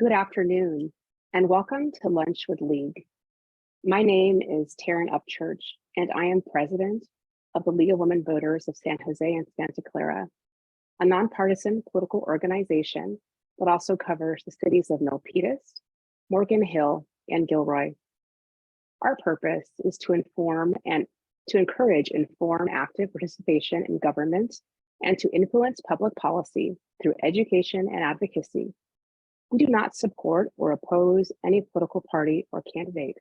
Good afternoon, and welcome to Lunch with League. My name is Taryn Upchurch, and I am president of the League of Women Voters of San Jose and Santa Clara, a nonpartisan political organization that also covers the cities of Milpitas, Morgan Hill, and Gilroy. Our purpose is to encourage active participation in government and to influence public policy through education and advocacy. We do not support or oppose any political party or candidate.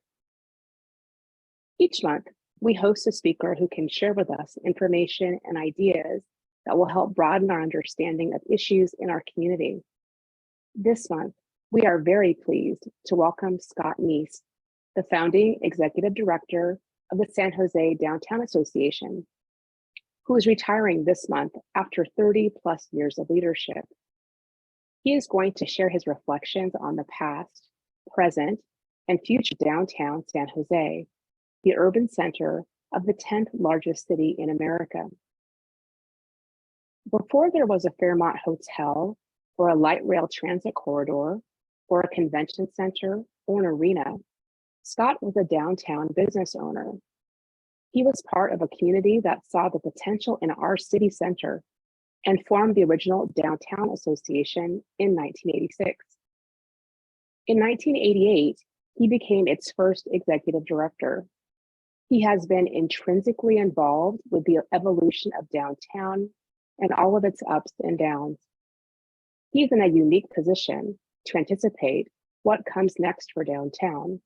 Each month, we host a speaker who can share with us information and ideas that will help broaden our understanding of issues in our community. This month, we are very pleased to welcome Scott Knies, the founding executive director of the San Jose Downtown Association, who is retiring this month after 30 plus years of leadership. He is going to share his reflections on the past, present, and future downtown San Jose, the urban center of the 10th largest city in America. Before there was a Fairmont Hotel, or a light rail transit corridor, or a convention center, or an arena, Scott was a downtown business owner. He was part of a community that saw the potential in our city center and formed the original Downtown Association in 1986. In 1988, he became its first executive director. He has been intrinsically involved with the evolution of downtown and all of its ups and downs. He's in a unique position to anticipate what comes next for downtown,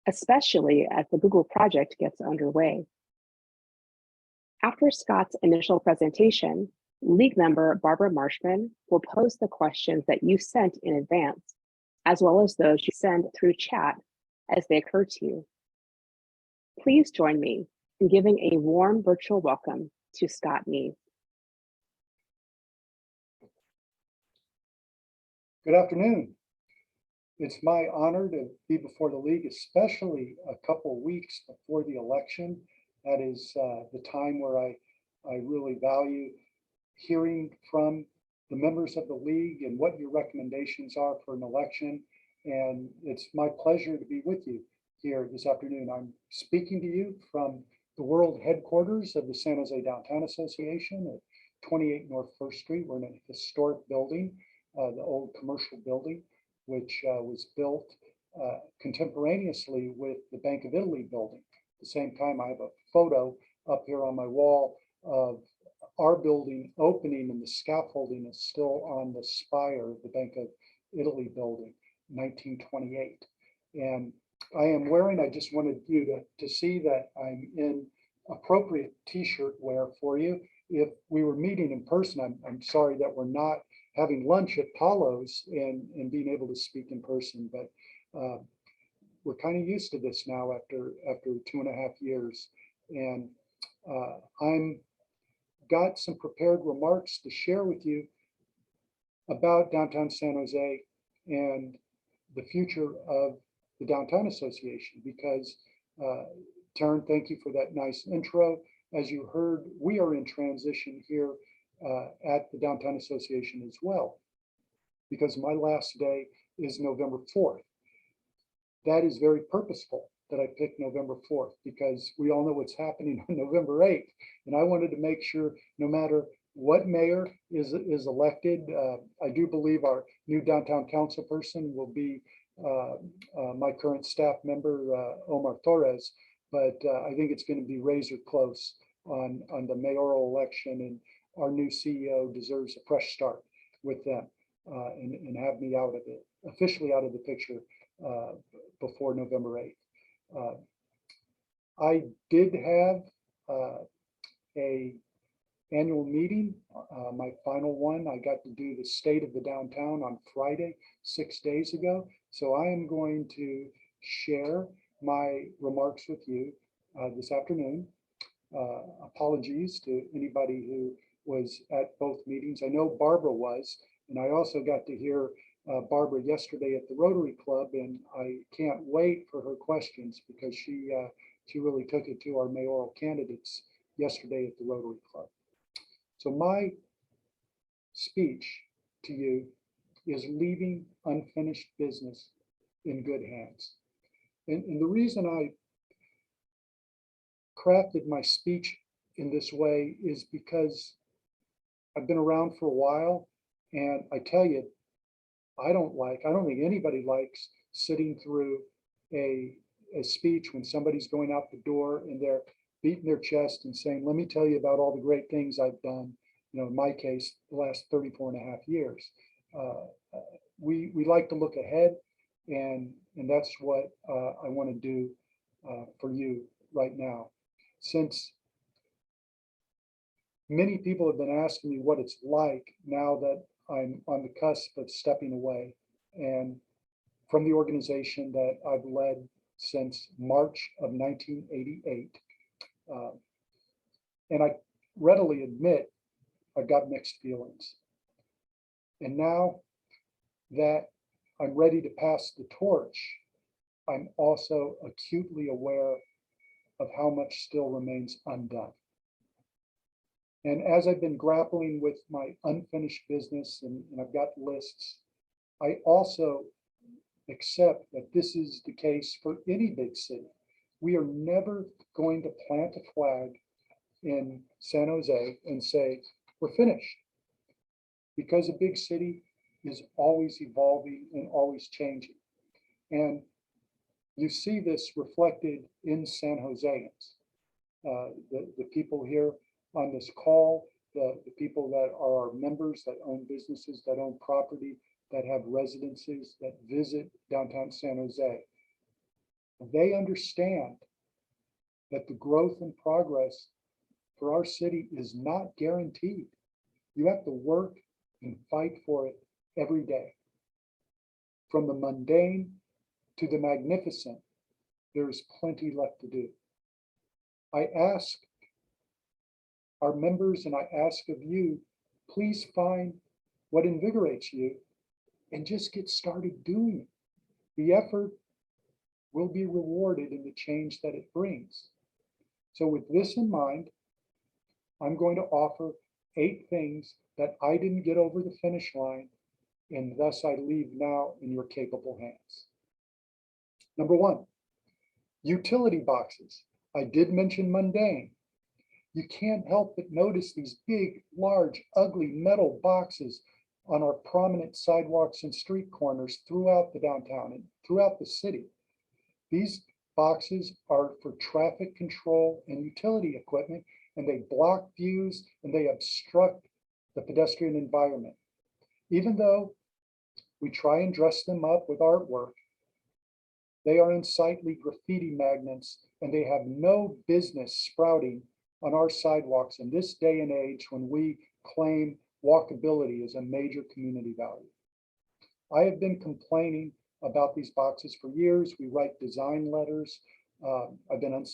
especially as the Google project gets underway. After Scott's initial presentation, League member Barbara Marshman will pose the questions that you sent in advance, as well as those you send through chat as they occur to you. Please join me in giving a warm virtual welcome to Scott Knies. Good afternoon. It's my honor to be before the League, especially a couple weeks before the election. That is the time where I really value hearing from the members of the League and what your recommendations are for an election. And it's my pleasure to be with you here this afternoon. I'm speaking to you from the world headquarters of the San Jose Downtown Association at 28 North First Street. We're in a historic building, the old commercial building, which was built contemporaneously with the Bank of Italy building. At the same time, I have a photo up here on my wall of our building opening, and the scaffolding is still on the spire of the Bank of Italy building, 1928. And I am wearing, I just wanted you to see that I'm in appropriate t-shirt wear for you. If we were meeting in person, I'm sorry that we're not having lunch at Paulo's and being able to speak in person, but we're kind of used to this now after 2.5 years. And I'm got some prepared remarks to share with you about downtown San Jose and the future of the Downtown Association, because Taryn, thank you for that nice intro. As you heard, we are in transition here at the Downtown Association as well, because my last day is November 4th. That is very purposeful that I picked November 4th, because we all know what's happening on November 8th. And I wanted to make sure no matter what mayor is elected, I do believe our new downtown council person will be my current staff member, Omar Torres, but I think it's going to be razor close on the mayoral election, and our new CEO deserves a fresh start with them and have me out of it, officially out of the picture before November 8th. I did have a annual meeting, my final one. I got to do the state of the downtown on Friday, 6 days ago. So I am going to share my remarks with you this afternoon. Apologies to anybody who was at both meetings. I know Barbara was, and I also got to hear Barbara yesterday at the Rotary Club, and I can't wait for her questions, because she really took it to our mayoral candidates yesterday at the Rotary Club. So my speech to you is leaving unfinished business in good hands. And the reason I crafted my speech in this way is because I've been around for a while, and I tell you, I don't think anybody likes sitting through a speech when somebody's going out the door and they're beating their chest and saying, let me tell you about all the great things I've done, in my case, the last 34 and a half years. We like to look ahead, and that's what I want to do for you right now. Since many people have been asking me what it's like now that I'm on the cusp of stepping away and from the organization that I've led since March of 1988. And I readily admit I've got mixed feelings. And now that I'm ready to pass the torch, I'm also acutely aware of how much still remains undone. And as I've been grappling with my unfinished business, and I've got lists, I also accept that this is the case for any big city. We are never going to plant a flag in San Jose and say, we're finished. Because a big city is always evolving and always changing. And you see this reflected in San Joseans. The people here on this call, the people that are our members, that own businesses, that own property, that have residences, that visit downtown San Jose, they understand that the growth and progress for our city is not guaranteed. You have to work and fight for it every day. From the mundane to the magnificent, there is plenty left to do. I ask our members, and I ask of you, please find what invigorates you and just get started doing it. The effort will be rewarded in the change that it brings. So with this in mind, I'm going to offer 8 things that I didn't get over the finish line, and thus I leave now in your capable hands. Number 1, utility boxes. I did mention mundane. You can't help but notice these big, large, ugly metal boxes on our prominent sidewalks and street corners throughout the downtown and throughout the city. These boxes are for traffic control and utility equipment, and they block views and they obstruct the pedestrian environment. Even though we try and dress them up with artwork, they are unsightly graffiti magnets, and they have no business sprouting on our sidewalks in this day and age when we claim walkability as a major community value. I have been complaining about these boxes for years. We write design letters. I've been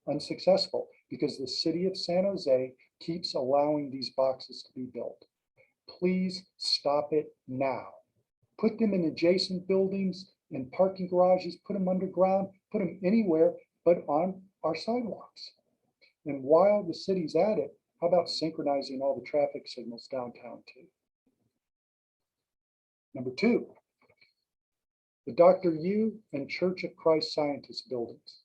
unsuccessful because the city of San Jose keeps allowing these boxes to be built. Please stop it now. Put them in adjacent buildings, in parking garages, put them underground, put them anywhere but on our sidewalks. And while the city's at it, how about synchronizing all the traffic signals downtown too? Number 2, the Dr. Yu and Church of Christ Scientist buildings.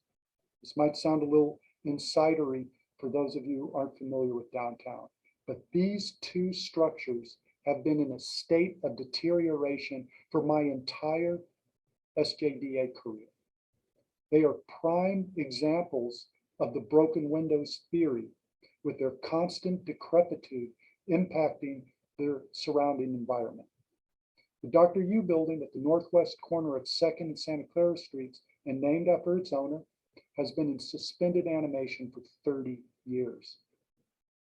This might sound a little insidery for those of you who aren't familiar with downtown, but these 2 structures have been in a state of deterioration for my entire SJDA career. They are prime examples of the broken windows theory, with their constant decrepitude impacting their surrounding environment. The Dr. Yu building at the northwest corner of 2nd and Santa Clara Streets, and named after its owner, has been in suspended animation for 30 years.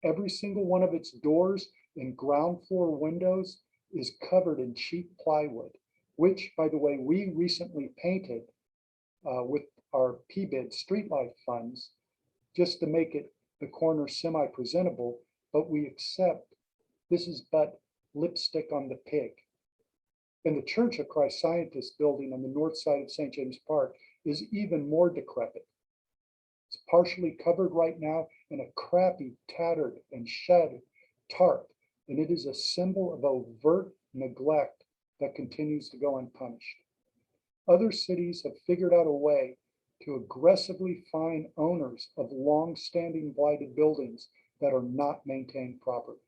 Every single one of its doors and ground floor windows is covered in cheap plywood, which, by the way, we recently painted with our PBID streetlight funds just to make it the corner semi-presentable, but we accept this is but lipstick on the pig. And the Church of Christ Scientist building on the north side of St. James Park is even more decrepit. It's partially covered right now in a crappy, tattered, and shattered tarp, and it is a symbol of overt neglect that continues to go unpunished. Other cities have figured out a way to aggressively fine owners of long-standing blighted buildings that are not maintained properly.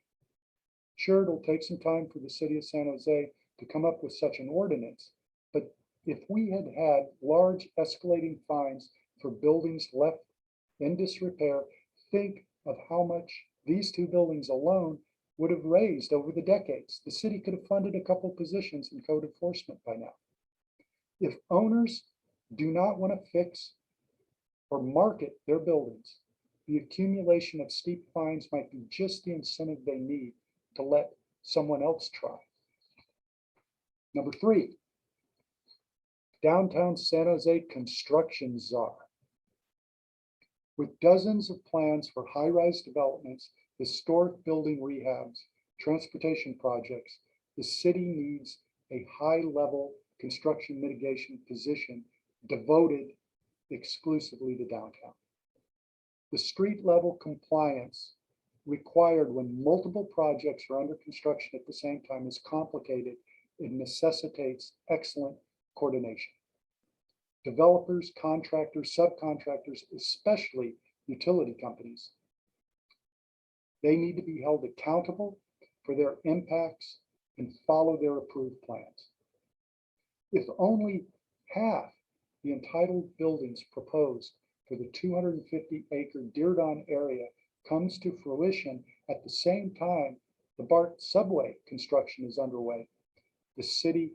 Sure, it'll take some time for the city of San Jose to come up with such an ordinance, but if we had had large escalating fines for buildings left in disrepair, think of how much these two buildings alone would have raised over the decades. The city could have funded a couple positions in code enforcement by now. If owners do not want to fix or market their buildings, the accumulation of steep fines might be just the incentive they need to let someone else try. Number 3, downtown San Jose construction czar. With dozens of plans for high-rise developments, historic building rehabs, transportation projects, the city needs a high-level construction mitigation position devoted exclusively to downtown. The street level compliance required when multiple projects are under construction at the same time is complicated. It necessitates excellent coordination. Developers, contractors, subcontractors, especially utility companies, they need to be held accountable for their impacts and follow their approved plans. If only half the entitled buildings proposed for the 250-acre Dearborn area comes to fruition at the same time the BART subway construction is underway, the city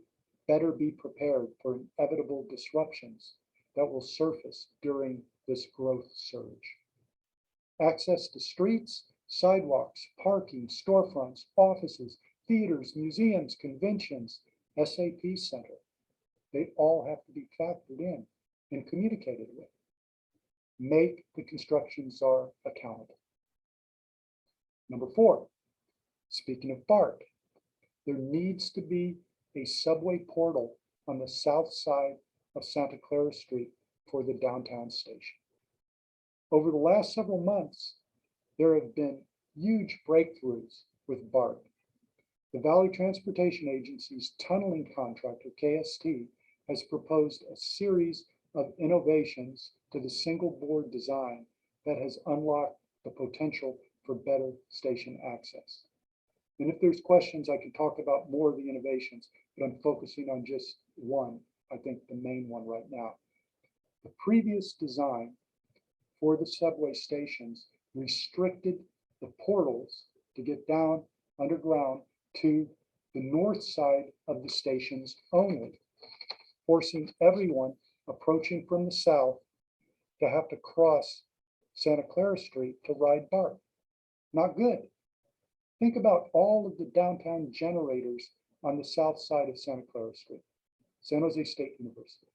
better be prepared for inevitable disruptions that will surface during this growth surge. Access to streets, sidewalks, parking, storefronts, offices, theaters, museums, conventions, SAP Center, they all have to be factored in and communicated with. Make the construction czar accountable. Number 4, speaking of BART, there needs to be a subway portal on the south side of Santa Clara Street for the downtown station. Over the last several months, there have been huge breakthroughs with BART. The Valley Transportation Agency's tunneling contractor, KST, has proposed a series of innovations to the single board design that has unlocked the potential for better station access. And if there's questions, I can talk about more of the innovations, but I'm focusing on just one, I think the main one right now. The previous design for the subway stations restricted the portals to get down underground to the north side of the stations only, forcing everyone approaching from the south to have to cross Santa Clara Street to ride BART. Not good. Think about all of the downtown generators on the south side of Santa Clara Street. San Jose State University,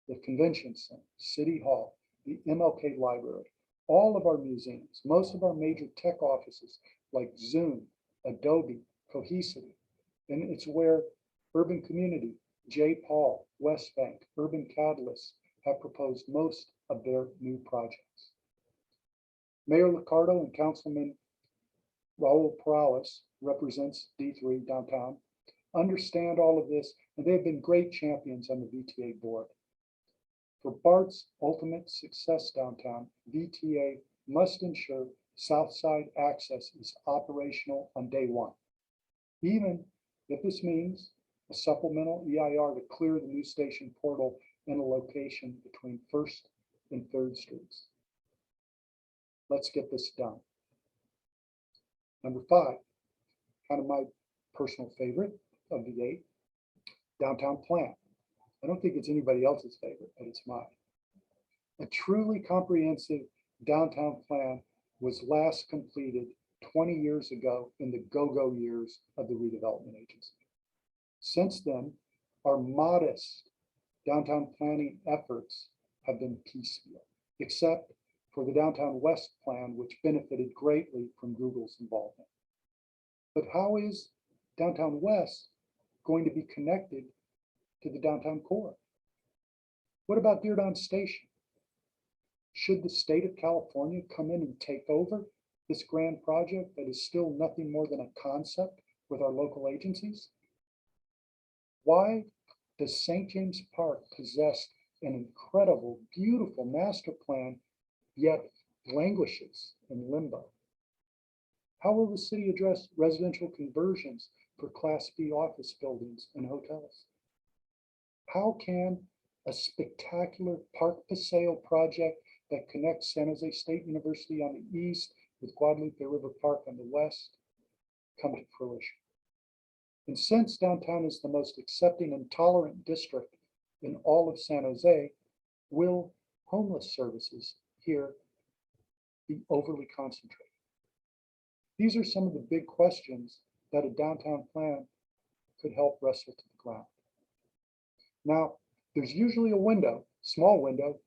the Convention Center, City Hall, the MLK Library, all of our museums, most of our major tech offices like Zoom, Adobe, Cohesity, and it's where Urban Community, J. Paul, West Bank, Urban Catalyst have proposed most of their new projects. Mayor Liccardo and Councilman Raul Perales represents D3 downtown, understand all of this, and they have been great champions on the VTA board. For BART's ultimate success downtown, VTA must ensure south side access is operational on day one, even if this means a supplemental EIR to clear the new station portal in a location between 1st and 3rd Streets. Let's get this done. Number 5, kind of my personal favorite of the 8, downtown plan. I don't think it's anybody else's favorite, but it's mine. A truly comprehensive downtown plan was last completed 20 years ago in the go-go years of the redevelopment agency. Since then, our modest downtown planning efforts have been piecemeal, except for the Downtown West plan, which benefited greatly from Google's involvement. But how is Downtown West going to be connected to the downtown core? What about Dearborn Station? Should the state of California come in and take over this grand project that is still nothing more than a concept with our local agencies? Why does St. James Park possess an incredible, beautiful master plan, yet languishes in limbo? How will the city address residential conversions for Class B office buildings and hotels? How can a spectacular Park Paseo project that connects San Jose State University on the east with Guadalupe River Park on the west come to fruition? And since downtown is the most accepting and tolerant district in all of San Jose, will homeless services here be overly concentrated? These are some of the big questions that a downtown plan could help wrestle to the ground. Now, there's usually a window, small window,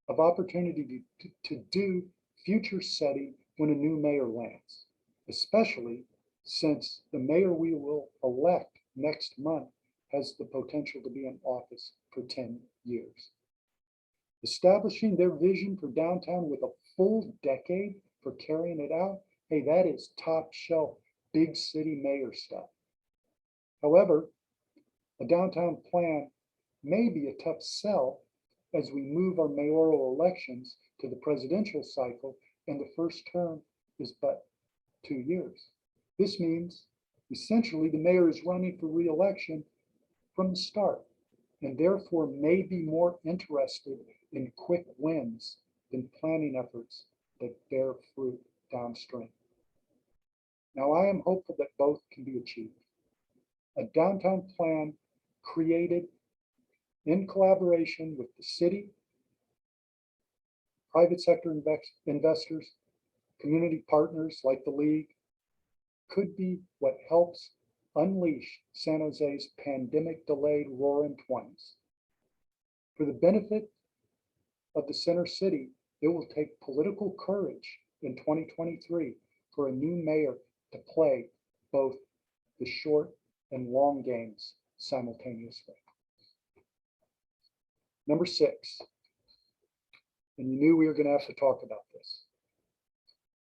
of opportunity to do future setting when a new mayor lands, especially since the mayor we will elect next month has the potential to be in office for 10 years. Establishing their vision for downtown with a full decade for carrying it out, hey, that is top shelf, big city mayor stuff. However, a downtown plan may be a tough sell as we move our mayoral elections to the presidential cycle, and the first term is but 2 years. This means essentially the mayor is running for re-election from the start, and therefore may be more interested in quick wins than planning efforts that bear fruit downstream. Now, I am hopeful that both can be achieved. A downtown plan created in collaboration with the city, private sector investors, community partners like the League, could be what helps unleash San Jose's pandemic delayed roaring 20s. For the benefit of the center city, it will take political courage in 2023 for a new mayor to play both the short and long games simultaneously. Number 6, and you knew we were going to have to talk about this,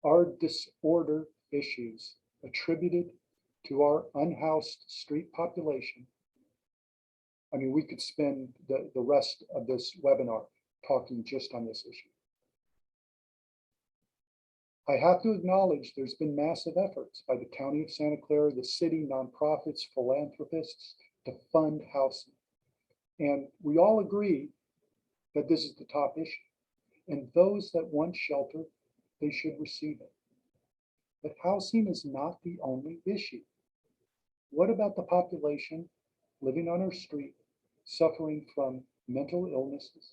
are disorder issues attributed to our unhoused street population. I mean, we could spend the rest of this webinar talking just on this issue. I have to acknowledge there's been massive efforts by the County of Santa Clara, the city, nonprofits, philanthropists to fund housing. And we all agree that this is the top issue. And those that want shelter, they should receive it. But housing is not the only issue. What about the population living on our street, suffering from mental illnesses,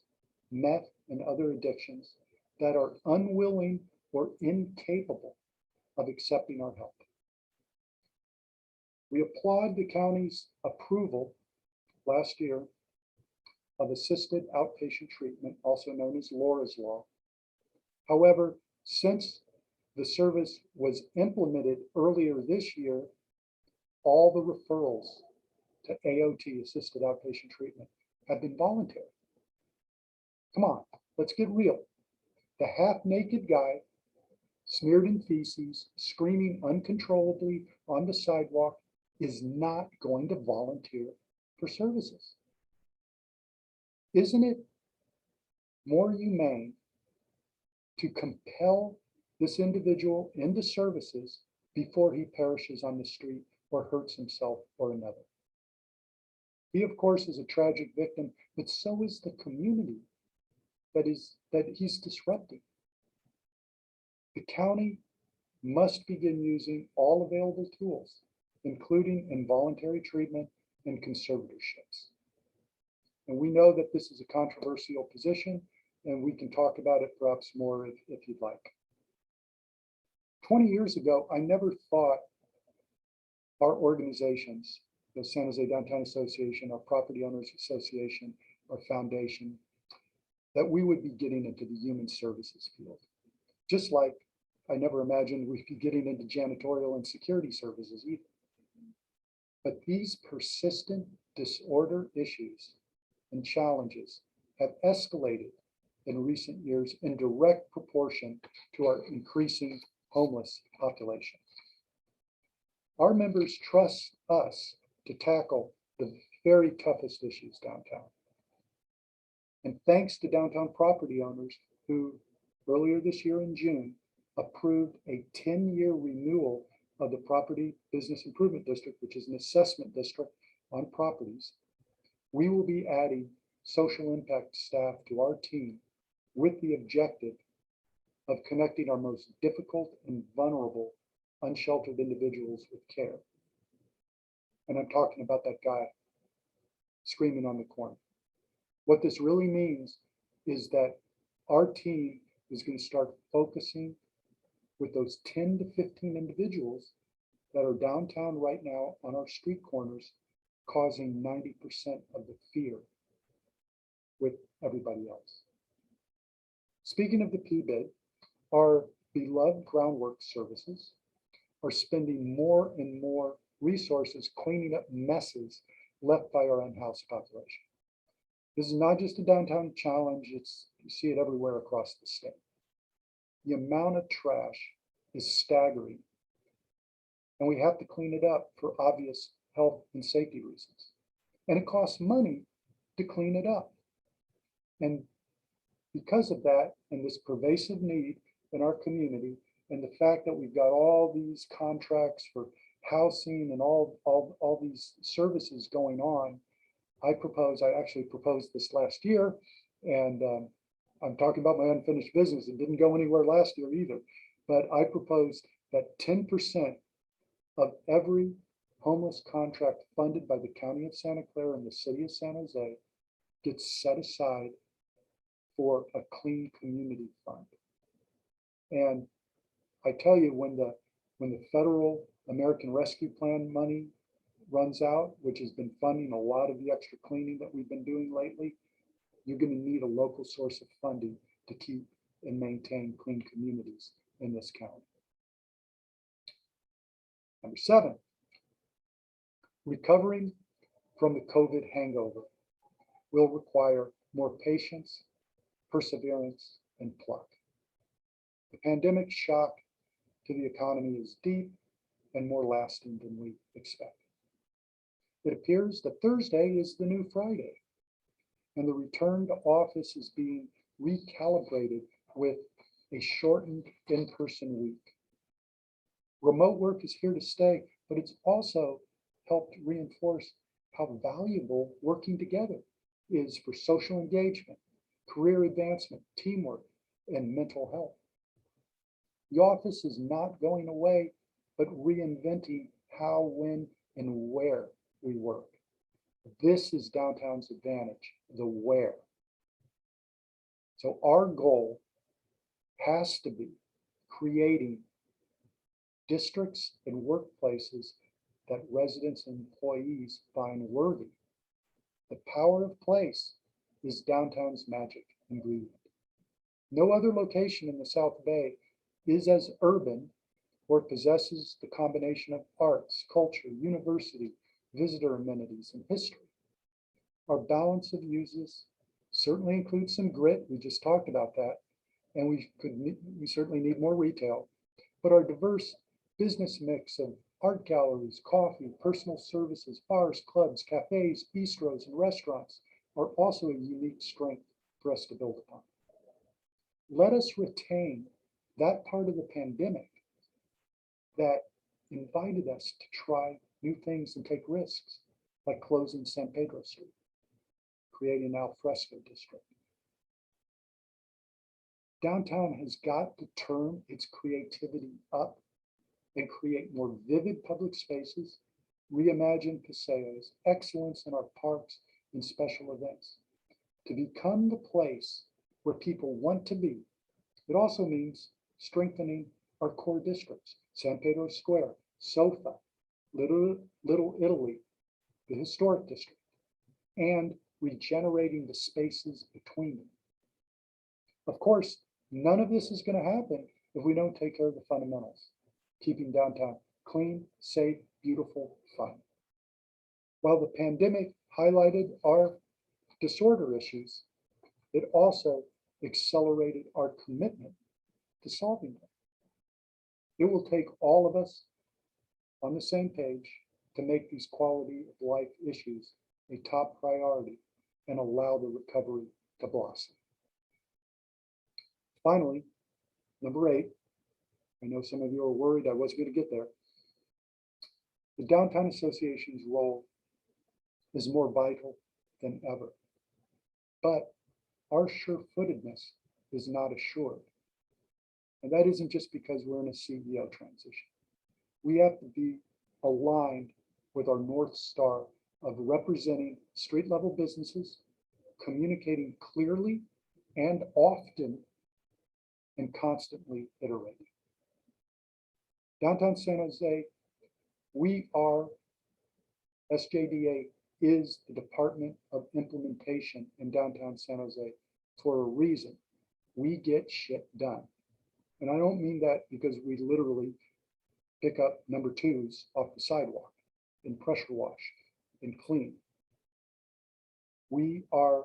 meth, and other addictions that are unwilling or incapable of accepting our help? We applaud the county's approval last year of assisted outpatient treatment, also known as Laura's Law. However, since the service was implemented earlier this year, all the referrals to AOT, assisted outpatient treatment, have been voluntary. Come on, let's get real. The half-naked guy, smeared in feces, screaming uncontrollably on the sidewalk, is not going to volunteer for services. Isn't it more humane to compel this individual into services before he perishes on the street or hurts himself or another? He, of course, is a tragic victim, but so is the community that he's disrupting. The county must begin using all available tools, including involuntary treatment and conservatorships. And we know that this is a controversial position, and we can talk about it perhaps more if you'd like. 20 years ago, I never thought our organizations, the San Jose Downtown Association, our Property Owners Association, our foundation, that we would be getting into the human services field. Just like I never imagined we'd be getting into janitorial and security services either. But these persistent disorder issues and challenges have escalated in recent years in direct proportion to our increasing homeless population. Our members trust us to tackle the very toughest issues downtown. And thanks to downtown property owners who earlier this year in June approved a 10-year renewal of the Property Business Improvement District, which is an assessment district on properties, we will be adding social impact staff to our team with the objective of connecting our most difficult and vulnerable unsheltered individuals with care. And I'm talking about that guy screaming on the corner. What this really means is that our team is going to start focusing with those 10 to 15 individuals that are downtown right now on our street corners, causing 90% of the fear with everybody else. Speaking of the PBID, our beloved groundwork services are spending more and more resources cleaning up messes left by our unhoused population. This is not just a downtown challenge, you see it everywhere across the state. The amount of trash is staggering, and we have to clean it up for obvious health and safety reasons. And it costs money to clean it up. And because of that, and this pervasive need in our community, and the fact that we've got all these contracts for housing and all these services going on, I actually proposed this last year, and I'm talking about my unfinished business. It didn't go anywhere last year either, but I proposed that 10% of every homeless contract funded by the County of Santa Clara and the City of San Jose gets set aside for a clean community fund. And I tell you, when the federal American Rescue Plan money runs out, which has been funding a lot of the extra cleaning that we've been doing lately, you're going to need a local source of funding to keep and maintain clean communities in this county. Number 7, recovering from the COVID hangover will require more patience, perseverance, and pluck. The pandemic shock to the economy is deep and more lasting than we expect. It appears that Thursday is the new Friday, and the return to office is being recalibrated with a shortened in-person week. Remote work is here to stay, but it's also helped reinforce how valuable working together is for social engagement, career advancement, teamwork, and mental health. The office is not going away, but reinventing how, when, and where we work. This is downtown's advantage, the where. So our goal has to be creating districts and workplaces that residents and employees find worthy. The power of place is downtown's magic ingredient. No other location in the South Bay is as urban or possesses the combination of arts, culture, university, visitor amenities, and history. Our balance of uses certainly includes some grit. We just talked about that. And we certainly need more retail, but our diverse business mix of art galleries, coffee, personal services, bars, clubs, cafes, bistros, and restaurants are also a unique strength for us to build upon. Let us retain that part of the pandemic that invited us to try new things and take risks, like closing San Pedro Street, creating an al fresco district. Downtown has got to turn its creativity up and create more vivid public spaces, reimagine paseos, excellence in our parks and special events. To become the place where people want to be, it also means strengthening our core districts, San Pedro Square, SoFa, Little Italy, the historic district, and regenerating the spaces between them. Of course, none of this is going to happen if we don't take care of the fundamentals, keeping downtown clean, safe, beautiful, fun. While the pandemic highlighted our disorder issues, it also accelerated our commitment to solving them. It will take all of us on the same page to make these quality of life issues a top priority and allow the recovery to blossom. Finally, number 8, I know some of you are worried I wasn't going to get there. The Downtown Association's role is more vital than ever, but our sure-footedness is not assured. And that isn't just because we're in a CEO transition. We have to be aligned with our North Star of representing street level businesses, communicating clearly and often, and constantly iterating. Downtown San Jose, we are, SJDA is the Department of Implementation in downtown San Jose for a reason. We get shit done. And I don't mean that because we literally pick up number 2s off the sidewalk and pressure wash and clean. We are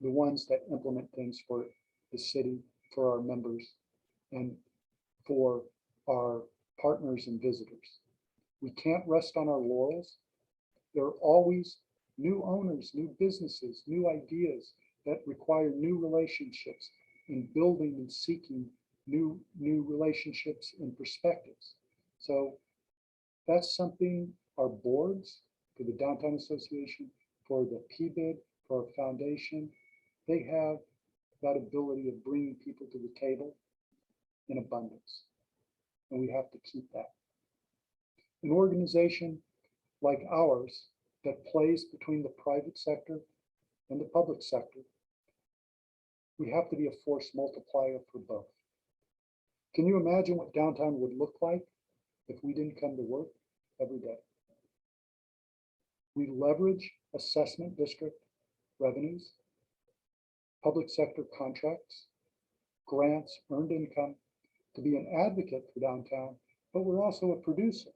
the ones that implement things for the city, for our members, and for our partners and visitors. We can't rest on our laurels. There are always new owners, new businesses, new ideas that require new relationships in building and seeking new relationships and perspectives. So that's something our boards, for the Downtown Association, for the PBID, for our foundation, they have that ability of bringing people to the table in abundance. And we have to keep that. An organization like ours that plays between the private sector and the public sector, we have to be a force multiplier for both. Can you imagine what downtown would look like if we didn't come to work every day? We leverage assessment district revenues, public sector contracts, grants, earned income to be an advocate for downtown, but we're also a producer,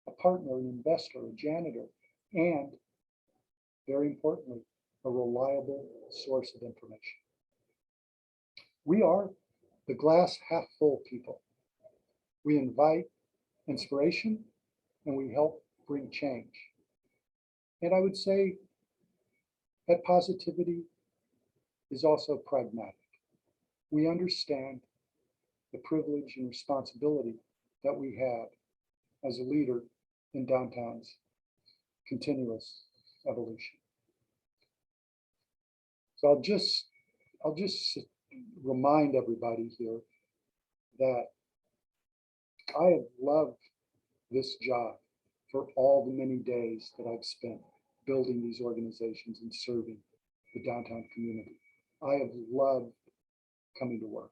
a partner, an investor, a janitor, and very importantly, a reliable source of information. We are the glass half full people. We invite inspiration and we help bring change. And I would say that positivity is also pragmatic. We understand the privilege and responsibility that we have as a leader in downtown's continuous evolution. So I'll just remind everybody here that I have loved this job for all the many days that I've spent building these organizations and serving the downtown community. I have loved coming to work.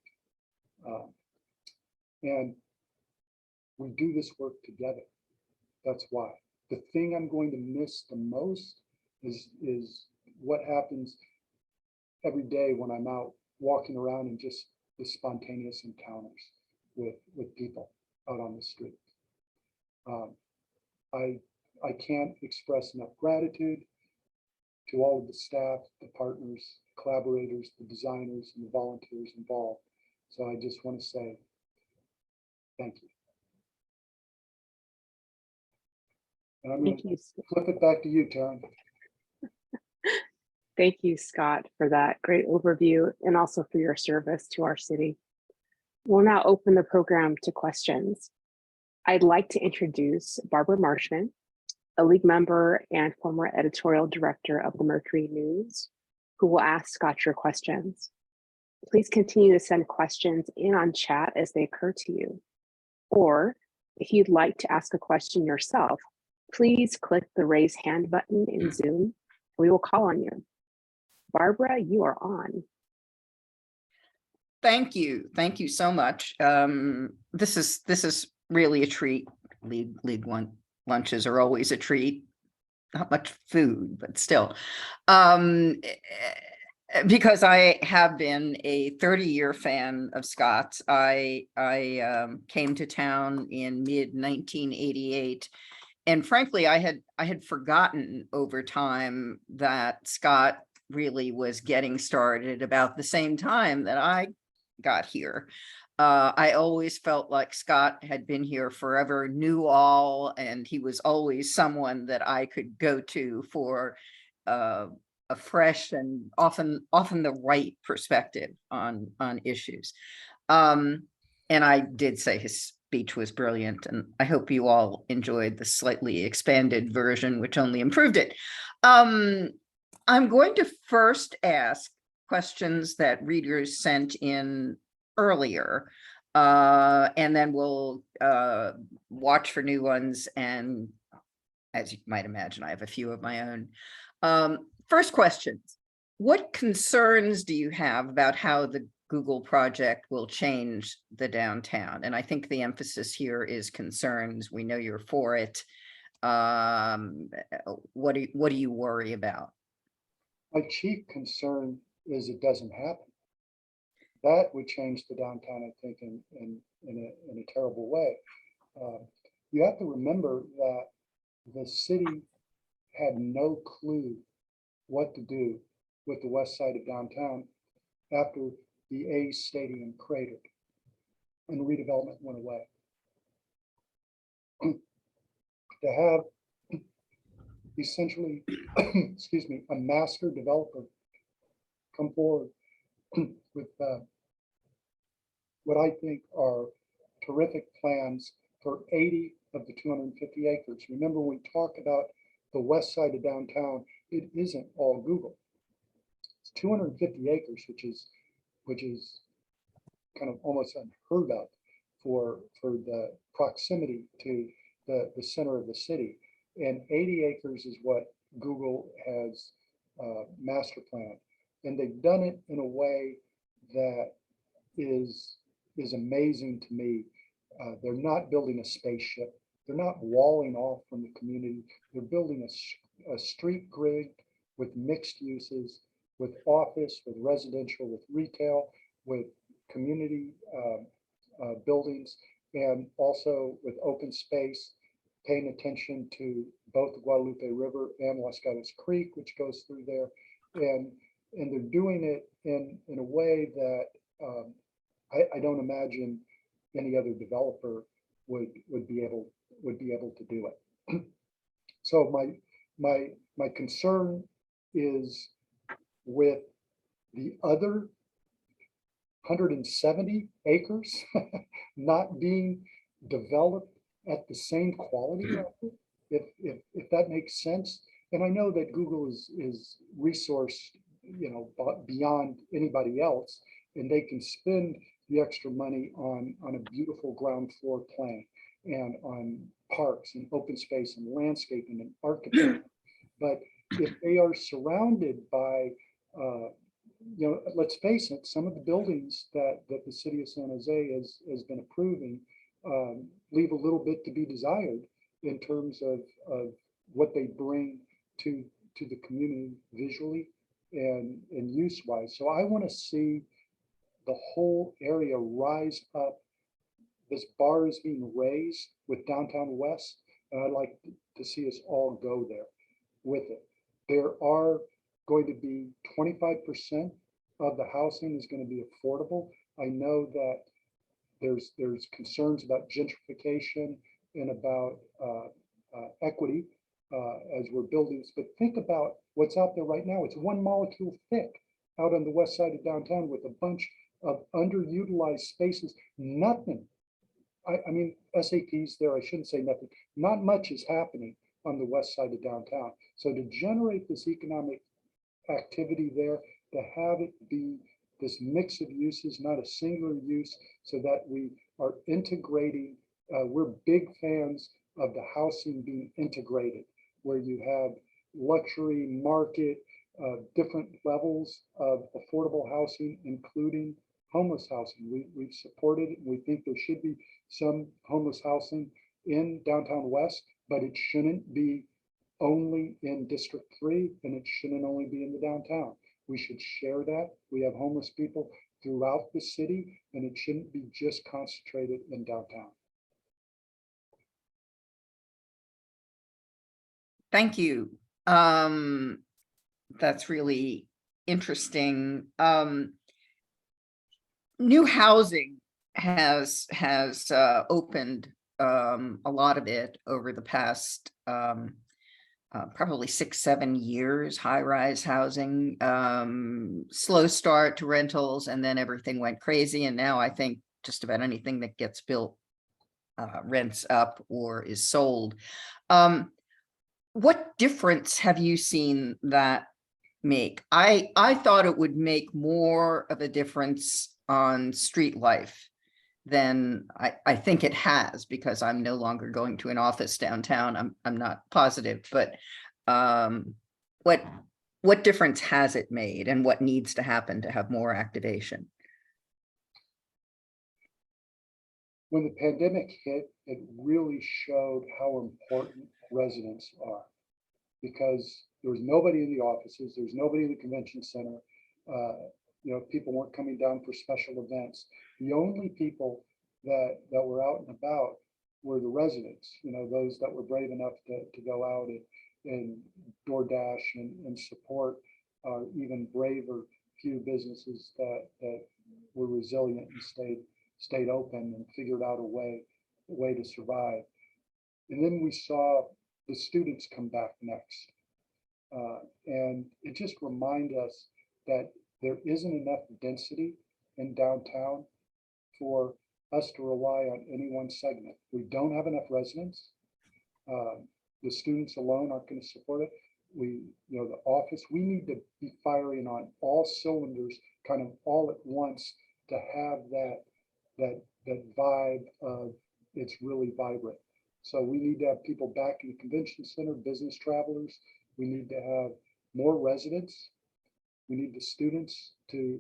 And we do this work together. That's why. The thing I'm going to miss the most is what happens every day when I'm out walking around and just the spontaneous encounters with people out on the street. I can't express enough gratitude to all of the staff, the partners, collaborators, the designers, and the volunteers involved. So I just want to say thank you. And I'm going to flip it back to you, Taryn. Thank you, Scott, for that great overview and also for your service to our city. We'll now open the program to questions. I'd like to introduce Barbara Marshman, a league member and former editorial director of the Mercury News, who will ask Scott your questions. Please continue to send questions in on chat as they occur to you. Or if you'd like to ask a question yourself, please click the raise hand button in Zoom. We will call on you. Barbara, you are on. Thank you. Thank you so much. This is really a treat. League one lunches are always a treat. Not much food, but still. Because I have been a 30-year fan of Scott's. I came to town in mid-1988. And frankly, I had forgotten over time that Scott really was getting started about the same time that I got here. I always felt like Scott had been here forever, knew all, and he was always someone that I could go to for a fresh and often the right perspective on issues. And I did say his speech was brilliant, and I hope you all enjoyed the slightly expanded version, which only improved it. I'm going to first ask questions that readers sent in earlier, and then we'll watch for new ones. And as you might imagine, I have a few of my own. First questions. What concerns do you have about how the Google project will change the downtown? And I think the emphasis here is concerns. We know you're for it. What do you worry about? My chief concern is it doesn't happen. That would change the downtown, I think, in a terrible way. You have to remember that the city had no clue what to do with the west side of downtown after the A's stadium cratered and redevelopment went away. To have essentially, excuse me, a master developer come forward with what I think are terrific plans for 80 of the 250 acres. Remember, when we talk about the west side of downtown, it isn't all Google. It's 250 acres, which is kind of almost unheard of for the proximity to the center of the city. And 80 acres is what Google has master planned. And they've done it in a way that is amazing to me. They're not building a spaceship. They're not walling off from the community. They're building a street grid with mixed uses, with office, with residential, with retail, with community buildings, and also with open space, paying attention to both the Guadalupe River and Las Gatos Creek, which goes through there. And they're doing it in a way that I don't imagine any other developer would be able to do it. So my concern is with the other 170 acres not being developed at the same quality level, if that makes sense. And I know that Google is resourced, beyond anybody else, and they can spend the extra money on a beautiful ground floor plan and on parks and open space and landscaping and architecture. But if they are surrounded by, let's face it, some of the buildings that the city of San Jose has been approving leave a little bit to be desired in terms of what they bring to the community visually and use wise. So I want to see the whole area rise up. This bar is being raised with Downtown West, and I'd like to see us all go there with it. There are going to be 25% of the housing is going to be affordable. I know that there's concerns about gentrification and about equity as we're building this, but think about what's out there right now. It's one molecule thick out on the west side of downtown with a bunch of underutilized spaces. Nothing. I mean, SAP's there. I shouldn't say nothing. Not much is happening on the west side of downtown. So to generate this economic activity there, to have it be this mix of uses, not a singular use, so that we are integrating. We're big fans of the housing being integrated, where you have luxury market, different levels of affordable housing, including homeless housing. We've supported it, and we think there should be some homeless housing in Downtown West, but it shouldn't be only in District 3, and it shouldn't only be in the downtown. We should share that. We have homeless people throughout the city, and it shouldn't be just concentrated in downtown. Thank you. That's really interesting. New housing has opened a lot of it over the past probably 6-7 years. High-rise housing, slow start to rentals, and then everything went crazy. And now I think just about anything that gets built rents up or is sold. What difference have you seen that make? I thought it would make more of a difference on street life than I think it has, because I'm no longer going to an office downtown. I'm not positive, but what difference has it made, and what needs to happen to have more activation? When the pandemic hit, it really showed how important residents are, because there was nobody in the offices, there was nobody in the convention center. People weren't coming down for special events. The only people that were out and about were the residents, those that were brave enough to go out and DoorDash and support even braver few businesses that were resilient and stayed open and figured out a way to survive. And then we saw the students come back next. And it just reminded us that there isn't enough density in downtown for us to rely on any one segment. We don't have enough residents. The students alone aren't going to support it. The office, we need to be firing on all cylinders kind of all at once to have that vibe of it's really vibrant. So we need to have people back in the convention center, business travelers. We need to have more residents. We need the students to,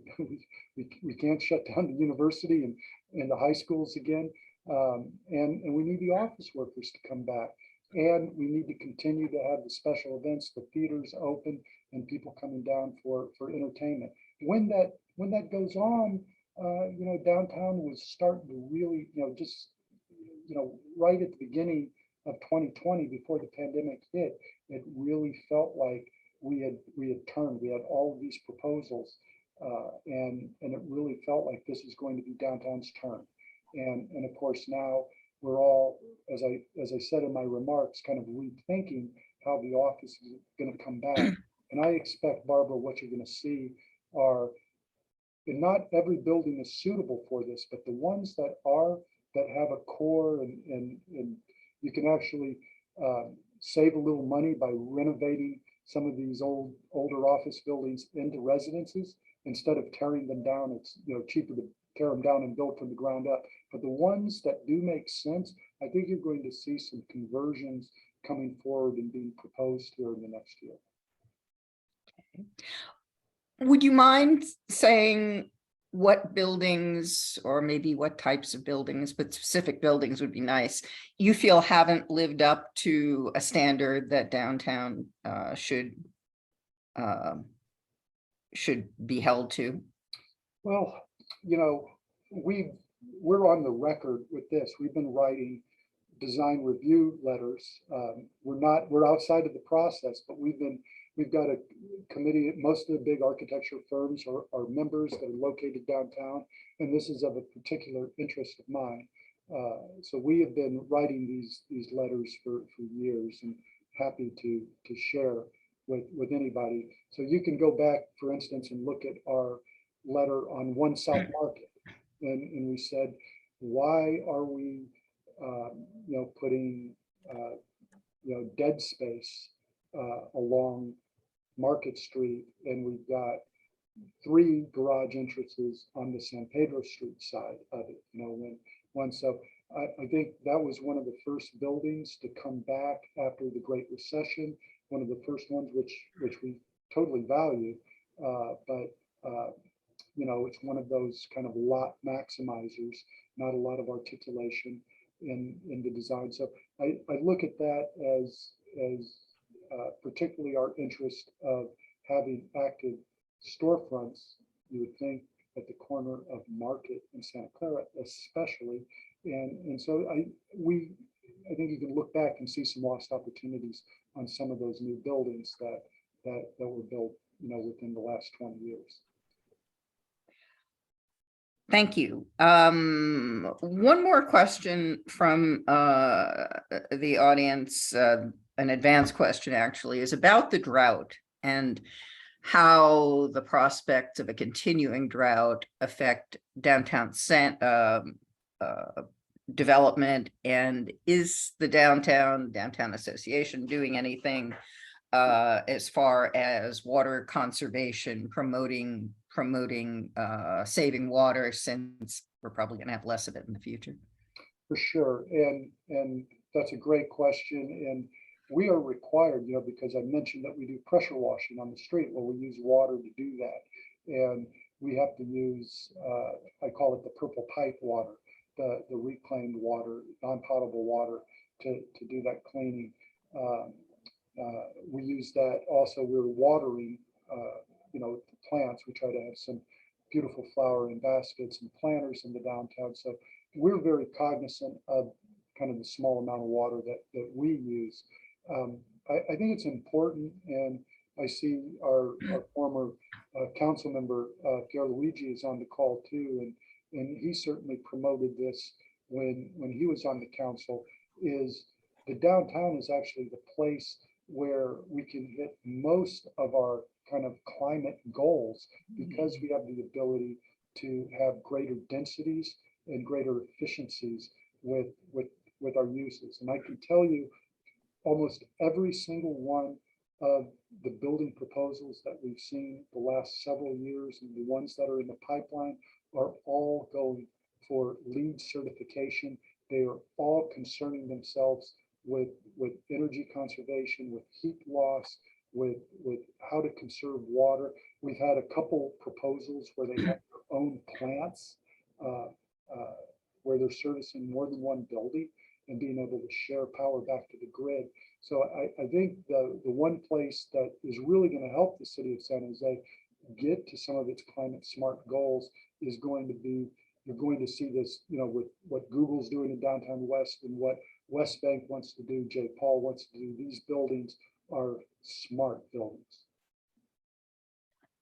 we can't shut down the university and the high schools again. And we need the office workers to come back. And we need to continue to have the special events, the theaters open, and people coming down for entertainment. When that goes on, downtown was starting to really, right at the beginning of 2020, before the pandemic hit, it really felt like we had turned. We had all of these proposals, and it really felt like this is going to be downtown's turn. And of course now we're all, as I said in my remarks, kind of rethinking how the office is going to come back. And I expect, Barbara, what you're going to see are, and not every building is suitable for this, but the ones that have a core and you can actually save a little money by renovating some of these older office buildings into residences instead of tearing them down. It's cheaper to tear them down and build from the ground up. But the ones that do make sense, I think you're going to see some conversions coming forward and being proposed here in the next year. Would you mind saying what buildings, or maybe what types of buildings, but specific buildings would be nice, you feel haven't lived up to a standard that downtown should be held to? Well, we're on the record with this. We've been writing design review letters. We're outside of the process, but we've got a committee. Most of the big architecture firms are members that are located downtown, and this is of a particular interest of mine. So we have been writing these letters for years, and happy to share with anybody. So you can go back, for instance, and look at our letter on 1 South Market, and we said, why are we putting dead space along Market Street, and we've got 3 garage entrances on the San Pedro Street side of it, so I think that was one of the first buildings to come back after the Great Recession, one of the first ones which we totally value, but it's one of those kind of lot maximizers, not a lot of articulation in the design. So I look at that as particularly our interest of having active storefronts. You would think at the corner of Market and Santa Clara, especially, and so I think you can look back and see some lost opportunities on some of those new buildings that were built, within the last 20 years. Thank you. One more question from the audience, an advanced question actually, is about the drought and how the prospects of a continuing drought affect downtown development, and is the downtown association doing anything as far as water conservation, promoting saving water, since we're probably going to have less of it in the future? For sure, and that's a great question, and we are required, because I mentioned that we do pressure washing on the street. Well, we use water to do that, and we have to use, I call it the purple pipe water, the reclaimed water, non-potable water to do that cleaning. We use that also. We're watering, the plants. We try to have some beautiful flowering baskets and planters in the downtown. So we're very cognizant of kind of the small amount of water that we use. I think it's important, and I see our former council member, Pierluigi, is on the call too, and he certainly promoted this when he was on the council, is the downtown is actually the place where we can hit most of our kind of climate goals, because we have the ability to have greater densities and greater efficiencies with our uses. And I can tell you, almost every single one of the building proposals that we've seen the last several years, and the ones that are in the pipeline, are all going for LEED certification. They are all concerning themselves with energy conservation, with heat loss, with how to conserve water. We've had a couple proposals where they have their own plants, where they're servicing more than one building and being able to share power back to the grid. So I think the one place that is really going to help the city of San Jose get to some of its climate smart goals is going to be, you're going to see this, with what Google's doing in downtown West and what West Bank wants to do, J. Paul wants to do. These buildings are smart buildings.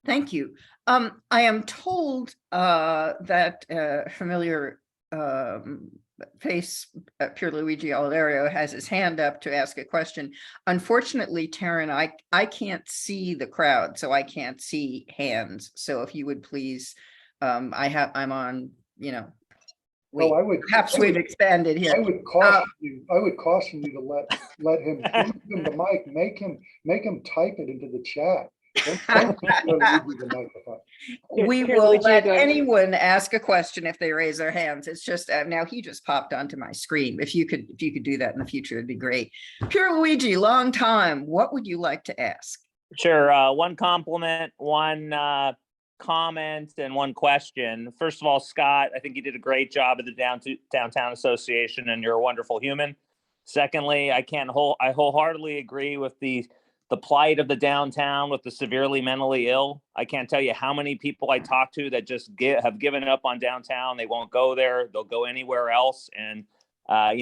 Thank you. I am told that familiar face, Pierluigi Olerio, has his hand up to ask a question. Unfortunately, Taryn, I can't see the crowd, so I can't see hands. So if you would please, I'm on, wait, perhaps we've expanded here. I would caution you to let him give him the mic, make him type it into the chat. We will let anyone ask a question if they raise their hands. It's just now he just popped onto my screen. If you could do that in the future, it'd be great. Pierluigi, long time. What would you like to ask? Sure. One compliment, one comment, and one question. First of all, Scott, I think you did a great job at the Downtown Association, and you're a wonderful human. Secondly, I wholeheartedly agree with the plight of the downtown with the severely mentally ill. I can't tell you how many people I talk to that just have given up on downtown. They won't go there. They'll go anywhere else. And, I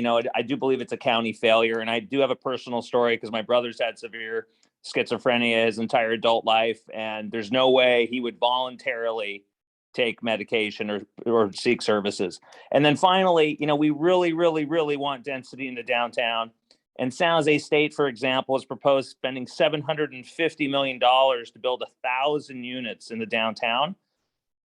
do believe it's a county failure. And I do have a personal story because my brother's had severe schizophrenia his entire adult life. And there's no way he would voluntarily take medication or seek services. And then finally, we really, really, really want density in the downtown. And San Jose State, for example, has proposed spending $750 million to build 1,000 units in the downtown.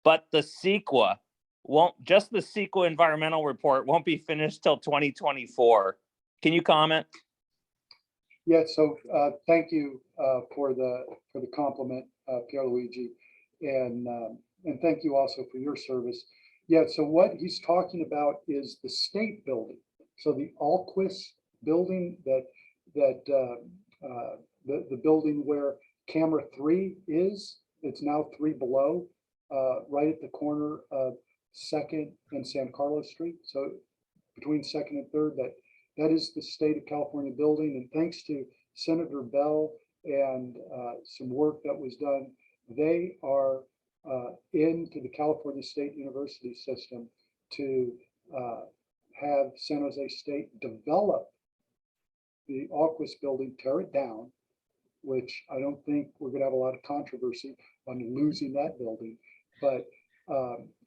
But the CEQA the CEQA environmental report won't be finished till 2024. Can you comment? Yeah, so thank you for the compliment, Pierluigi, and thank you also for your service. Yeah, so what he's talking about is the state building. So the Alquist building, the building where camera 3 is, it's now 3 below, right at the corner of 2nd and San Carlos Street. So between 2nd and 3rd, that is the state of California building. And thanks to Senator Bell and some work that was done, they are into the California State University system to have San Jose State develop the Alquist building, tear it down, which I don't think we're going to have a lot of controversy on losing that building, but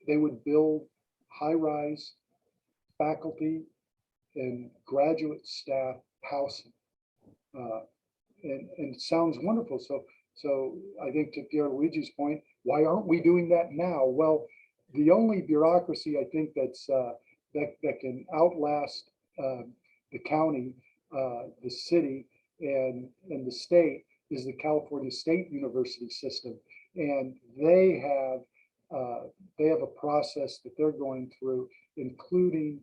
they would build high-rise faculty and graduate staff housing. And it sounds wonderful. So I think to Pierluigi's point, why aren't we doing that now? Well, the only bureaucracy I think that's that can outlast the county, the city, and the state is the California State University system, and they have a process that they're going through, including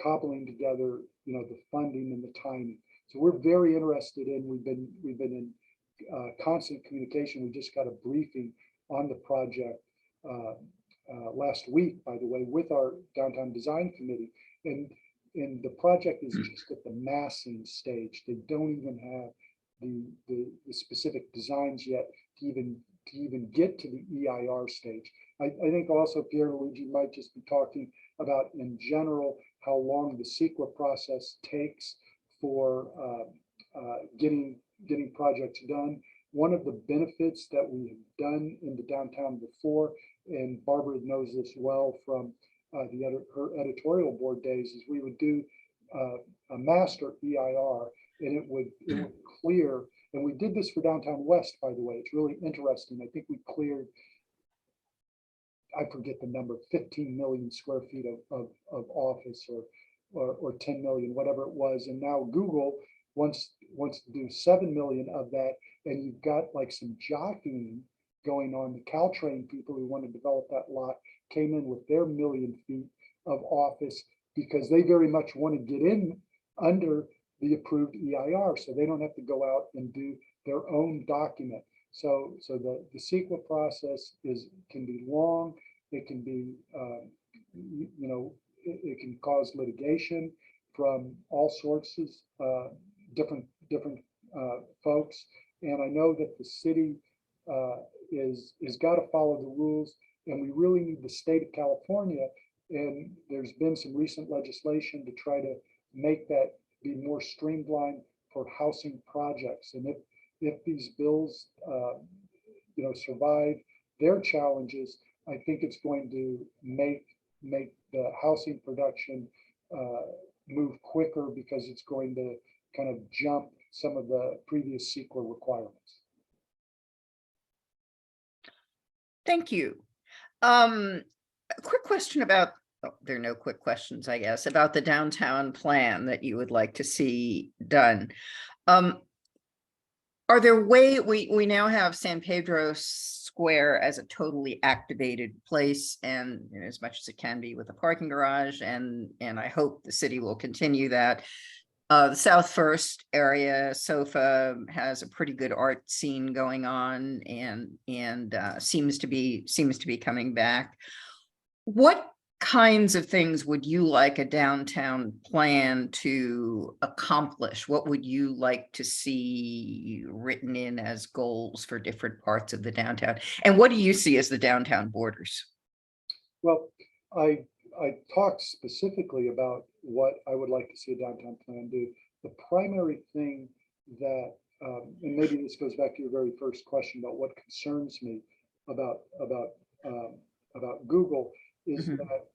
cobbling together, the funding and the timing. So we're very interested in. We've been in constant communication. We just got a briefing on the project last week, by the way, with our downtown design committee, and the project is just at the massing stage. They don't even have the specific designs yet to even get to the EIR stage. I think also Pierluigi might just be talking about in general how long the CEQA process takes for getting projects done. One of the benefits that we have done in the downtown before, and Barbara knows this well from her editorial board days, is we would do a master EIR, and it would clear. And we did this for downtown West, by the way. It's really interesting. I think we cleared, I forget the number, 15 million square feet of office, or 10 million, whatever it was. And now Google wants to do 7 million of that. And you've got like some jockeying going on. The Caltrain people who want to develop that lot came in with their 1 million feet of office because they very much want to get in under the approved EIR, so they don't have to go out and do their own document. So the CEQA process can be long. It can be, it can cause litigation from all sorts of different folks. And I know that the city is got to follow the rules, and we really need the state of California. And there's been some recent legislation to try to make that be more streamlined for housing projects. And if these bills, survive their challenges, I think it's going to make the housing production move quicker, because it's going to kind of jump some of the previous CEQA requirements. Thank you. A quick question about, there are no quick questions, I guess, about the downtown plan that you would like to see done. Are there we now have San Pedro Square as a totally activated place, and as much as it can be with a parking garage, and I hope the city will continue that. The South First area, SOFA, has a pretty good art scene going on, and seems to be coming back. What kinds of things would you like a downtown plan to accomplish? What would you like to see written in as goals for different parts of the downtown? And what do you see as the downtown borders? Well, I talked specifically about what I would like to see a downtown plan do. The primary thing that, and maybe this goes back to your very first question about what concerns me about Google, is that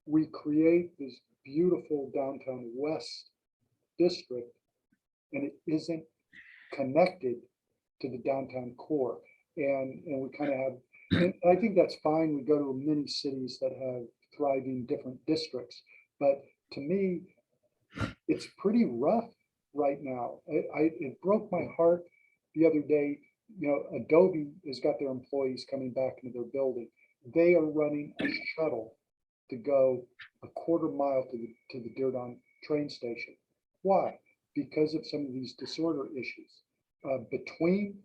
we create this beautiful downtown West district, and it isn't connected to the downtown core. And we kind of have, and I think that's fine. We go to many cities that have thriving different districts, but to me, it's pretty rough right now. It broke my heart the other day. Adobe has got their employees coming back into their building. They are running a shuttle to go a quarter mile to the Dirdon train station. Why? Because of some of these disorder issues. Between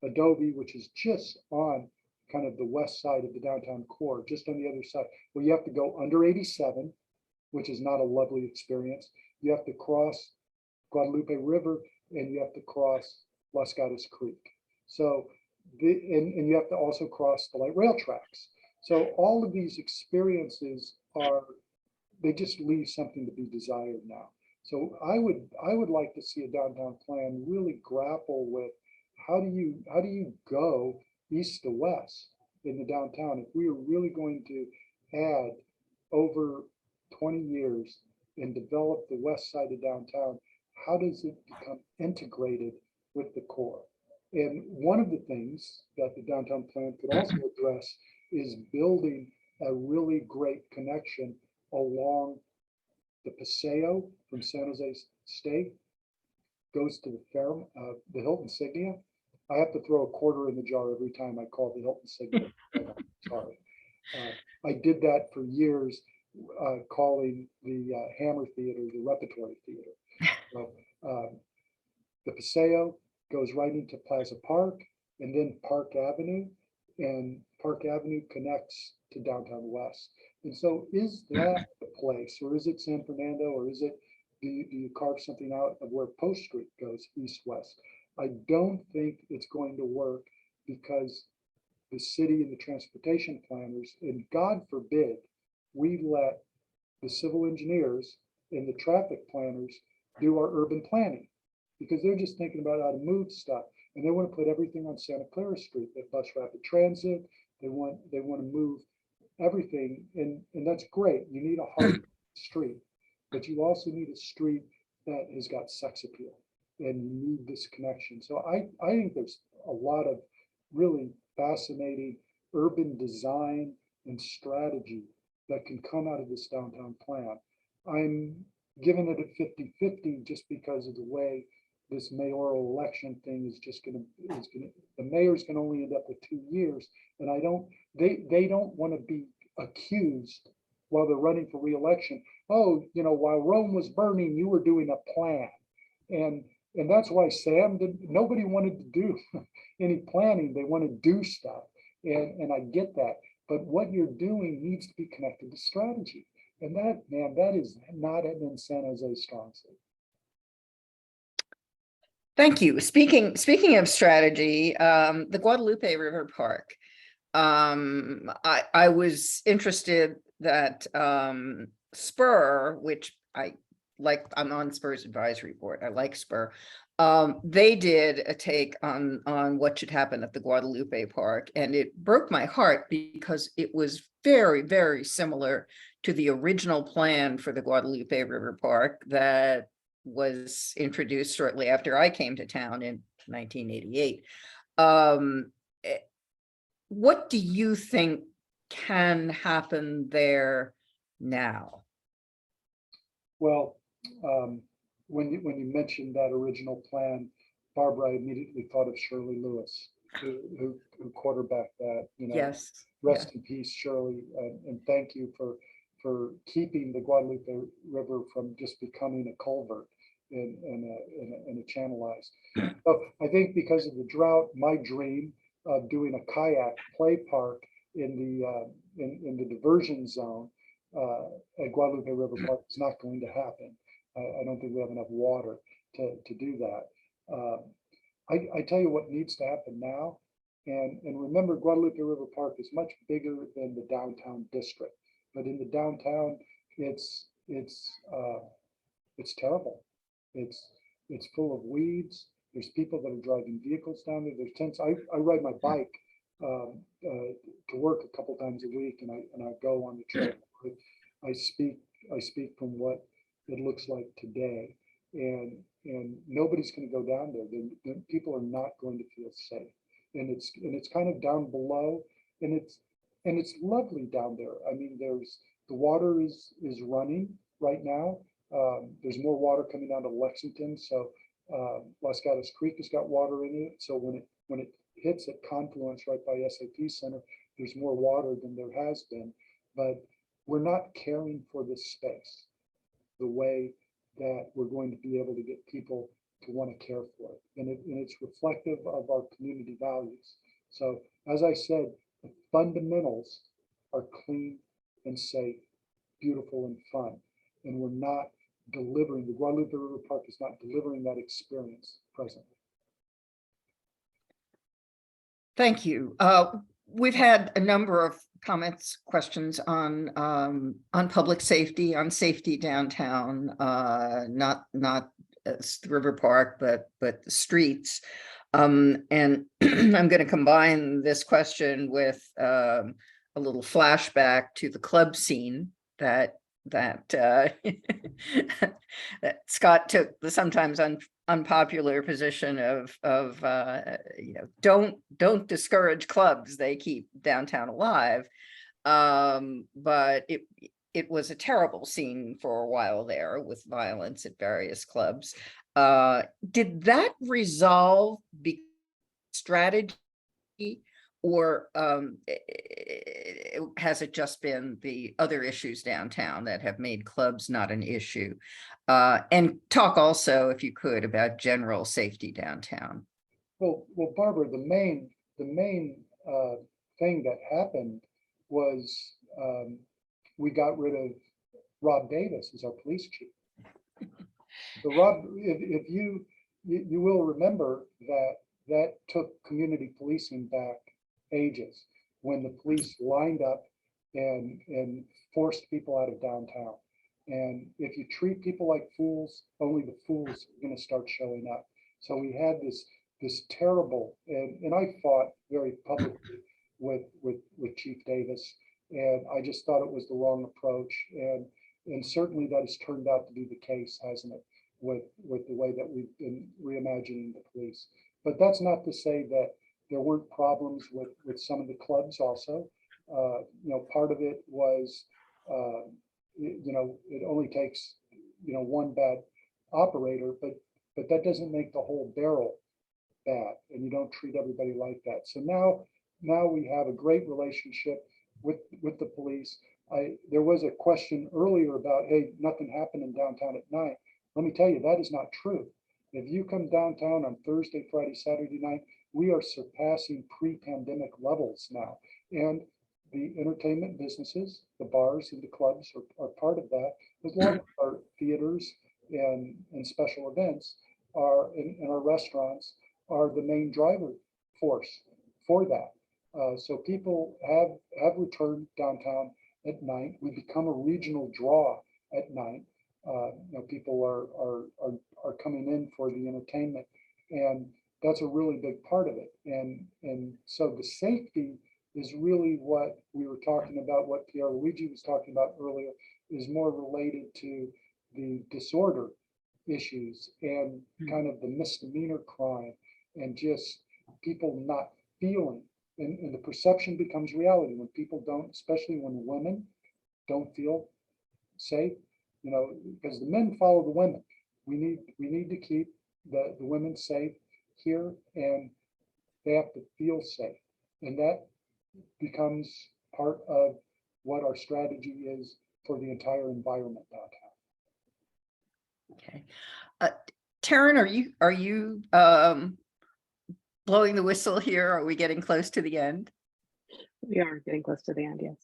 Adobe, which is just on kind of the west side of the downtown core, just on the other side, well, you have to go under 87, which is not a lovely experience. You have to cross Guadalupe River, and you have to cross Las Gatas Creek. So, and you have to also cross the light rail tracks. So all of these experiences they just leave something to be desired now. So I would like to see a downtown plan really grapple with how do you go east to west in the downtown. If we are really going to had over 20 years and developed the west side of downtown, how does it become integrated with the core? And one of the things that the downtown plan could also address is building a really great connection along the Paseo from San Jose State, goes to the Hilton Signia. I have to throw a quarter in the jar every time I call the Hilton Signia. Sorry. I did that for years, calling the Hammer Theater the Repertory Theater. So, the Paseo goes right into Plaza Park and then Park Avenue, and Park Avenue connects to downtown West. And so is that the place, or is it San Fernando, or is it, do you carve something out of where Post Street goes east-west? I don't think it's going to work because the city and the transportation planners, and God forbid, we let the civil engineers and the traffic planners do our urban planning, because they're just thinking about how to move stuff, and they want to put everything on Santa Clara Street. They bus rapid transit. They want to move everything, and that's great. You need a hard street, but you also need a street that has got sex appeal, and you need this connection. So I think there's a lot of really fascinating urban design and strategy that can come out of this downtown plan. I'm giving it a 50-50 just because of the way this mayoral election thing is the mayor's can only end up with 2 years. And they don't want to be accused while they're running for reelection. Oh, while Rome was burning, you were doing a plan. And that's why nobody wanted to do any planning. They want to do stuff. And I get that. But what you're doing needs to be connected to strategy. And that is not an San Jose strong suit. Thank you. Speaking of strategy, the Guadalupe River Park. I was interested that Spur, which I like, I'm on Spur's advisory board. I like Spur. They did a take on what should happen at the Guadalupe Park, and it broke my heart because it was very, very similar to the original plan for the Guadalupe River Park that was introduced shortly after I came to town in 1988. What do you think can happen there now? Well, when you mentioned that original plan, Barbara, I immediately thought of Shirley Lewis, who quarterbacked that. Yes. Rest in peace, Shirley, and thank you for keeping the Guadalupe River from just becoming a culvert and a channelized. So I think because of the drought, my dream of doing a kayak play park in the diversion zone at Guadalupe River Park is not going to happen. I don't think we have enough water to do that. I tell you what needs to happen now, and remember, Guadalupe River Park is much bigger than the downtown district, but in the downtown, it's terrible. It's full of weeds. There's people that are driving vehicles down there. There's tents. I ride my bike to work a couple times a week, and I go on the trail. I speak from what it looks like today, and nobody's going to go down there. People are not going to feel safe, and it's kind of down below, and it's lovely down there. I mean, the water is running right now. There's more water coming down to Lexington, so Las Gatas Creek has got water in it. So when it hits at Confluence right by SAP Center, there's more water than there has been. But we're not caring for this space the way that we're going to be able to get people to want to care for it. And it's reflective of our community values. So as I said, the fundamentals are clean and safe, beautiful and fun. And we're not delivering, the Guadalupe River Park is not delivering that experience presently. Thank you. We've had a number of comments, questions on public safety, on safety downtown, not the river park, but the streets. And I'm going to combine this question with a little flashback to the club scene that that Scott took the sometimes unpopular position of don't discourage clubs, they keep downtown alive. But it was a terrible scene for a while there with violence at various clubs. Did that resolve strategy, or has it just been the other issues downtown that have made clubs not an issue? And talk also, if you could, about general safety downtown. Well, Barbara, the main thing that happened was we got rid of Rob Davis as our police chief. So Rob, if you will remember that took community policing back ages, when the police lined up and forced people out of downtown. And if you treat people like fools, only the fools are going to start showing up. So we had this terrible, and I fought very publicly with Chief Davis, and I just thought it was the wrong approach. And certainly that has turned out to be the case, hasn't it, with the way that we've been reimagining the police. But that's not to say that there weren't problems with some of the clubs also. Part of it was, it only takes, one bad operator, but that doesn't make the whole barrel bad, and you don't treat everybody like that. So now we have a great relationship with the police. There was a question earlier about, hey, nothing happened in downtown at night. Let me tell you, that is not true. If you come downtown on Thursday, Friday, Saturday night, we are surpassing pre-pandemic levels now. And the entertainment businesses, the bars and the clubs are part of that, as long as our theaters and special events and our restaurants are the main driver force for that. So people have returned downtown at night. We become a regional draw at night. People are coming in for the entertainment, and that's a really big part of it. And so the safety is really what we were talking about, what Pierluigi was talking about earlier, is more related to the disorder issues and kind of the misdemeanor crime, and just people not feeling, and the perception becomes reality when people don't, especially when women don't feel safe, because the men follow the women. We need to keep the women safe here, and they have to feel safe, and that becomes part of what our strategy is for the entire environment downtown. Okay, Taryn, are you blowing the whistle here? Are we getting close to the end? We are getting close to the end, yes.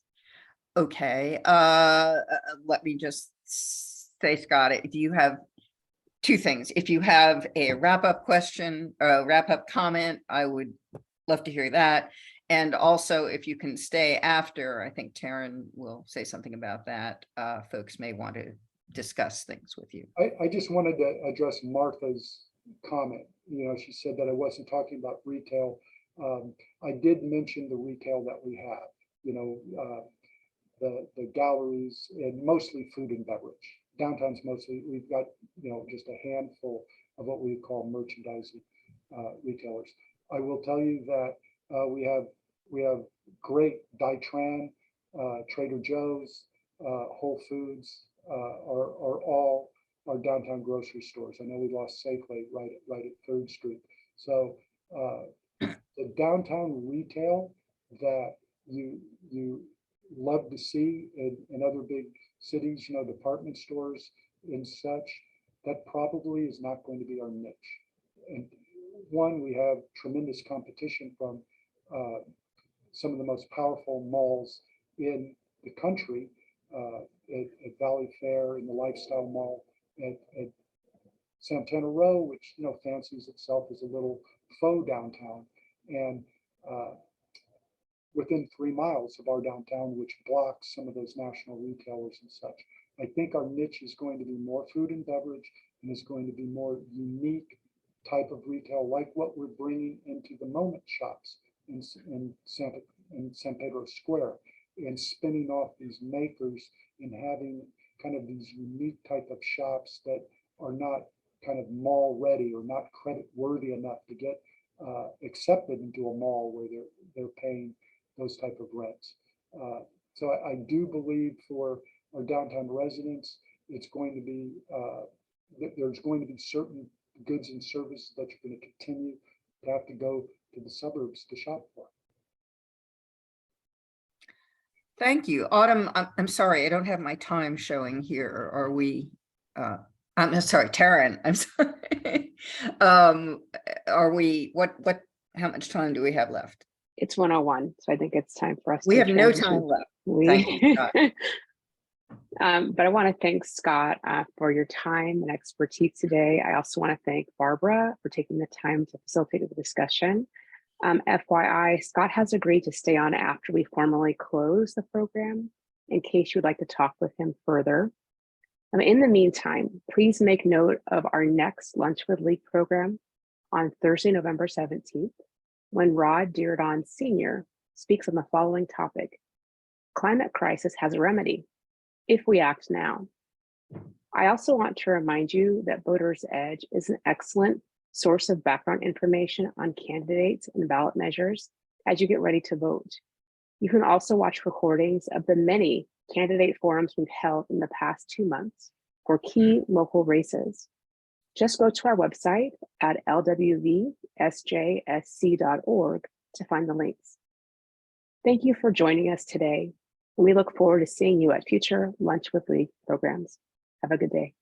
Okay, let me just say, Scott, do you have two things? If you have a wrap-up question, a wrap-up comment, I would love to hear that. And also, if you can stay after, I think Taryn will say something about that. Folks may want to discuss things with you. I just wanted to address Martha's comment. She said that I wasn't talking about retail. I did mention the retail that we have, the galleries, and mostly food and beverage. Downtown's mostly, we've got, just a handful of what we call merchandising retailers. I will tell you that we have great Dytran, Trader Joe's, Whole Foods are all our downtown grocery stores. I know we lost Safeway right at 3rd Street. So the downtown retail that you love to see in other big cities, department stores and such, that probably is not going to be our niche. And one, we have tremendous competition from some of the most powerful malls in the country, at Valley Fair, in the Lifestyle Mall, at Santana Row, which fancies itself as a little faux downtown, and within 3 miles of our downtown, which blocks some of those national retailers and such. I think our niche is going to be more food and beverage, and is going to be more unique type of retail, like what we're bringing into the Moment shops in San Pedro Square. and spinning off these makers and having kind of these unique type of shops that are not kind of mall ready or not credit worthy enough to get accepted into a mall where they're paying those type of rents. So I do believe for our downtown residents, it's going to be there's going to be certain goods and services that you're going to continue to have to go to the suburbs to shop for. Thank you. Autumn, I'm sorry, I don't have my time showing here. Are we, I'm sorry, Taryn, I'm sorry. Are we, how much time do we have left? It's 1:01, so I think it's time for us We to have no transition. time left. We, Thank you, Scott. but I want to thank Scott for your time and expertise today. I also want to thank Barbara for taking the time to facilitate the discussion. FYI, Scott has agreed to stay on after we formally close the program in case you would like to talk with him further. In the meantime, please make note of our next Lunch with League program on Thursday, November 17th, when Rod Deardon Sr. speaks on the following topic: climate crisis has a remedy if we act now. I also want to remind you that Voters Edge is an excellent source of background information on candidates and ballot measures as you get ready to vote. You can also watch recordings of the many candidate forums we've held in the past 2 months for key local races. Just go to our website at lwvsjsc.org to find the links. Thank you for joining us today, and we look forward to seeing you at future Lunch with League programs. Have a good day.